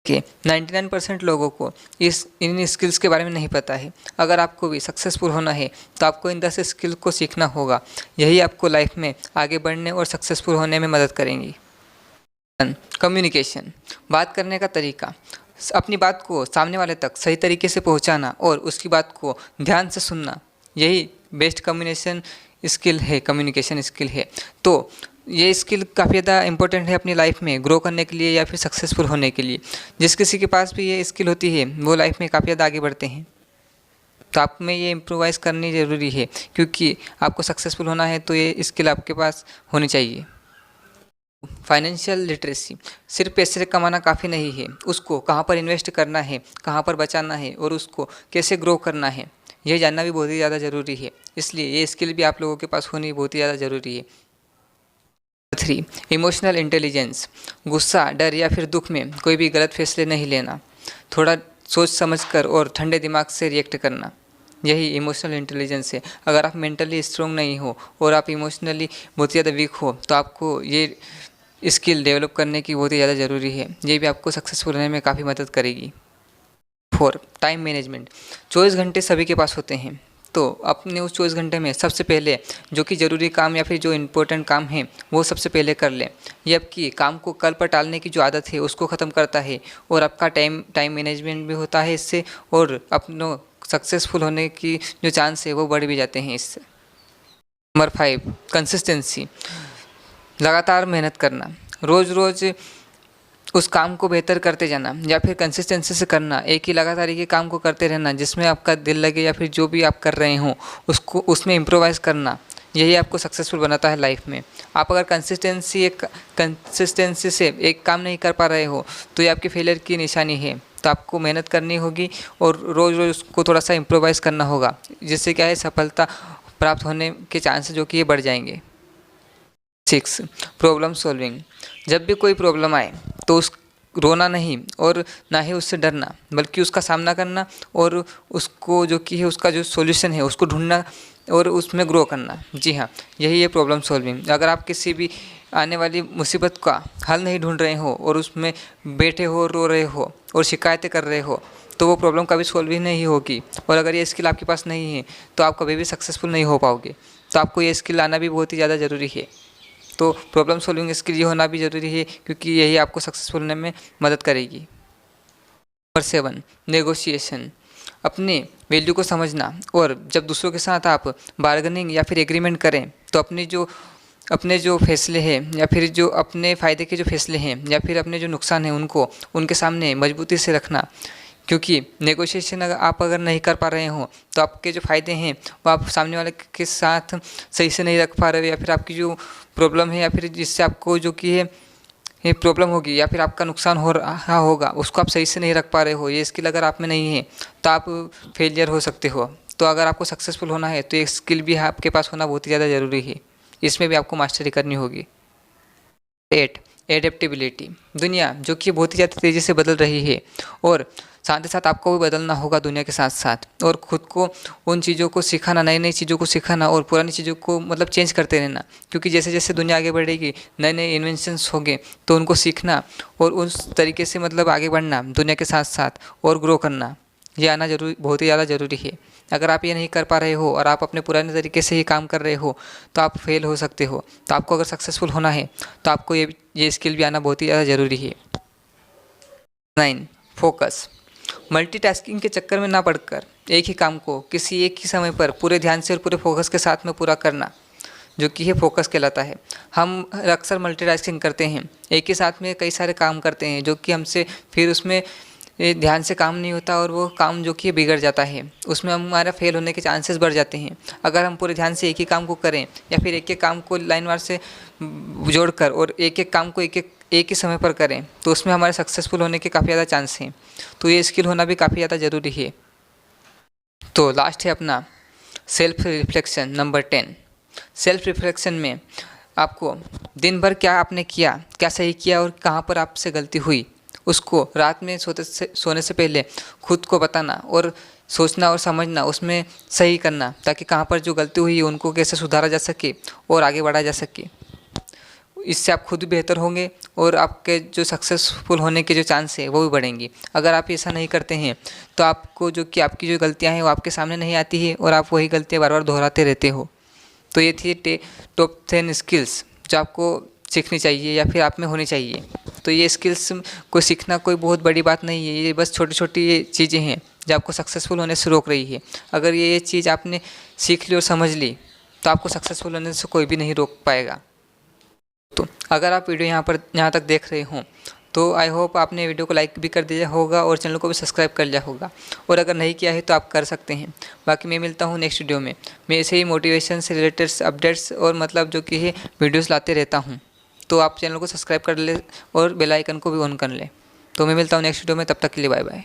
कि 99% लोगों को इन स्किल्स के बारे में नहीं पता है। अगर आपको भी सक्सेसफुल होना है तो आपको इन 10 स्किल को सीखना होगा। यही आपको लाइफ में आगे बढ़ने और सक्सेसफुल होने में मदद करेंगी। कम्युनिकेशन, बात करने का तरीका, अपनी बात को सामने वाले तक सही तरीके से पहुंचाना और उसकी बात को ध्यान से सुनना, यही बेस्ट कम्युनिकेशन स्किल है। तो ये स्किल काफ़ी ज़्यादा इंपॉर्टेंट है अपनी लाइफ में ग्रो करने के लिए या फिर सक्सेसफुल होने के लिए। जिस किसी के पास भी ये स्किल होती है वो लाइफ में काफ़ी ज़्यादा आगे बढ़ते हैं। तो आप में ये इम्प्रोवाइज़ करनी ज़रूरी है, क्योंकि आपको सक्सेसफुल होना है तो ये स्किल आपके पास होनी चाहिए। फाइनेंशियल लिटरेसी, सिर्फ पैसे कमाना काफ़ी नहीं है, उसको कहाँ पर इन्वेस्ट करना है, कहाँ पर बचाना है और उसको कैसे ग्रो करना है, यह जानना भी बहुत ही ज़्यादा ज़रूरी है। इसलिए ये स्किल भी आप लोगों के पास होनी बहुत ही ज़्यादा ज़रूरी है। 3. इमोशनल इंटेलिजेंस, गुस्सा, डर या फिर दुख में कोई भी गलत फैसले नहीं लेना, थोड़ा सोच समझकर और ठंडे दिमाग से रिएक्ट करना, यही इमोशनल इंटेलिजेंस है। अगर आप मेंटली स्ट्रॉन्ग नहीं हो और आप इमोशनली बहुत ज़्यादा वीक हो तो आपको ये स्किल डेवलप करने की बहुत ही ज़्यादा ज़रूरी है। ये भी आपको सक्सेसफुल होने में काफ़ी मदद करेगी। 4. टाइम मैनेजमेंट, 24 घंटे सभी के पास होते हैं, तो अपने उस 24 घंटे में सबसे पहले जो कि ज़रूरी काम या फिर जो इम्पोर्टेंट काम है वो सबसे पहले कर लें। ये आपकी काम को कल पर टालने की जो आदत है उसको ख़त्म करता है और आपका टाइम मैनेजमेंट भी होता है इससे, और अपनों सक्सेसफुल होने की जो चांस है वो बढ़ भी जाते हैं इससे। नंबर 5. कंसिस्टेंसी, लगातार मेहनत करना, रोज़ रोज़ उस काम को बेहतर करते जाना या फिर कंसिस्टेंसी से करना, एक ही लगातार एक ही काम को करते रहना जिसमें आपका दिल लगे या फिर जो भी आप कर रहे हो उसको उसमें इम्प्रोवाइज़ करना, यही आपको सक्सेसफुल बनाता है लाइफ में। आप अगर कंसिस्टेंसी से एक काम नहीं कर पा रहे हो तो ये आपके फेलियर की निशानी है। तो आपको मेहनत करनी होगी और रोज़ रोज़ उसको थोड़ा सा इम्प्रोवाइज़ करना होगा, जिससे क्या है सफलता प्राप्त होने के चांसेस जो कि ये बढ़ जाएंगे। 6. प्रॉब्लम सॉल्विंग, जब भी कोई प्रॉब्लम आए तो उस रोना नहीं और ना ही उससे डरना, बल्कि उसका सामना करना और उसको जो कि है उसका जो सॉल्यूशन है उसको ढूंढना और उसमें ग्रो करना। जी हाँ, यही है प्रॉब्लम सॉल्विंग। अगर आप किसी भी आने वाली मुसीबत का हल नहीं ढूंढ रहे हो और उसमें बैठे हो, रो रहे हो और शिकायतें कर रहे हो तो वो प्रॉब्लम कभी सॉल्व ही नहीं होगी। और अगर ये स्किल आपके पास नहीं है तो आप कभी भी सक्सेसफुल नहीं हो पाओगे। तो आपको ये स्किल आना भी बहुत ही ज़्यादा ज़रूरी है। तो प्रॉब्लम सॉल्विंग स्किल ये होना भी ज़रूरी है, क्योंकि यही आपको सक्सेसफुल होने में मदद करेगी। नंबर 7. नेगोशिएशन, अपने वैल्यू को समझना, और जब दूसरों के साथ आप बार्गेनिंग या फिर एग्रीमेंट करें तो अपने जो फैसले हैं या फिर जो अपने फ़ायदे के जो फैसले हैं या फिर अपने जो नुकसान हैं उनको उनके सामने मजबूती से रखना, क्योंकि नेगोशिएशन आप अगर नहीं कर पा रहे हो तो आपके जो फ़ायदे हैं वो आप सामने वाले के साथ सही से नहीं रख पा रहे हो, या फिर आपकी जो प्रॉब्लम है या फिर जिससे आपको जो कि है ये प्रॉब्लम होगी या फिर आपका नुकसान हो रहा होगा उसको आप सही से नहीं रख पा रहे हो, ये स्किल अगर आप में नहीं है तो आप फेलियर हो सकते हो। तो अगर आपको सक्सेसफुल होना है तो ये स्किल भी आपके पास होना बहुत ही ज़्यादा ज़रूरी है, इसमें भी आपको मास्टरी करनी होगी। 8. एडेप्टेबिलिटी, दुनिया जो कि बहुत ही ज़्यादा तेज़ी से बदल रही है और साथ ही साथ आपको भी बदलना होगा दुनिया के साथ साथ, और ख़ुद को उन चीज़ों को सिखाना, नई नई चीज़ों को सिखाना और पुरानी चीज़ों को मतलब चेंज करते रहना, क्योंकि जैसे जैसे दुनिया आगे बढ़ेगी नए नए इन्वेंशंस होंगे तो उनको सीखना और उस तरीके से मतलब आगे बढ़ना दुनिया के साथ साथ और ग्रो करना, ये आना जरूरी, बहुत ही ज़्यादा ज़रूरी है। अगर आप ये नहीं कर पा रहे हो और आप अपने पुराने तरीके से ही काम कर रहे हो तो आप फेल हो सकते हो। तो आपको अगर सक्सेसफुल होना है तो आपको ये स्किल भी आना बहुत ही ज़्यादा ज़रूरी है। 9. फोकस, मल्टीटास्किंग के चक्कर में ना पड़कर एक ही काम को किसी एक ही समय पर पूरे ध्यान से और पूरे फोकस के साथ में पूरा करना, जो कि है फोकस कहलाता है। हम अक्सर मल्टीटास्किंग करते हैं, एक ही साथ में कई सारे काम करते हैं जो कि हमसे फिर उसमें ध्यान से काम नहीं होता और वो काम जो कि बिगड़ जाता है, उसमें हमारा फेल होने के चांसेस बढ़ जाते हैं। अगर हम पूरे ध्यान से एक ही काम को करें या फिर एक एक काम को लाइनवार से जोड़कर और एक एक काम को एक ही समय पर करें तो उसमें हमारे सक्सेसफुल होने के काफ़ी ज़्यादा चांस हैं। तो ये स्किल होना भी काफ़ी ज़्यादा ज़रूरी है। तो लास्ट है अपना self reflection, number 10। Self reflection में आपको दिन भर क्या आपने किया, क्या सही किया और कहाँ पर आपसे गलती हुई, उसको रात में सोने से पहले खुद को बताना और सोचना और समझना, उसमें सही करना, ताकि कहाँ पर जो गलती हुई है उनको कैसे सुधारा जा सके और आगे बढ़ा जा सके। इससे आप खुद भी बेहतर होंगे और आपके जो सक्सेसफुल होने के जो चांस है वो भी बढ़ेंगी। अगर आप ऐसा नहीं करते हैं तो आपको जो कि आपकी जो गलतियाँ हैं वो आपके सामने नहीं आती है और आप वही गलतियाँ बार बार दोहराते रहते हो। तो ये थी टॉप 10 स्किल्स जो आपको सीखनी चाहिए या फिर आप में होनी चाहिए। तो ये स्किल्स को सीखना कोई बहुत बड़ी बात नहीं है, ये बस छोटी छोटी चीज़ें हैं जो आपको सक्सेसफुल होने से रोक रही है। अगर ये चीज़ आपने सीख ली और समझ ली तो आपको सक्सेसफुल होने से कोई भी नहीं रोक पाएगा। तो अगर आप वीडियो यहाँ तक देख रहे हों तो आई होप आपने वीडियो को लाइक भी कर दिया होगा और चैनल को भी सब्सक्राइब कर लिया होगा, और अगर नहीं किया है तो आप कर सकते हैं। बाकी मैं मिलता हूँ नेक्स्ट वीडियो में। मैं ऐसे ही मोटिवेशन से रिलेटेड अपडेट्स और मतलब जो कि है वीडियोस लाते रहता हूँ। तो आप चैनल को सब्सक्राइब कर ले और बेल आइकन को भी ऑन कर लें। तो मैं मिलता हूँ नेक्स्ट वीडियो में, तब तक के लिए बाय बाय।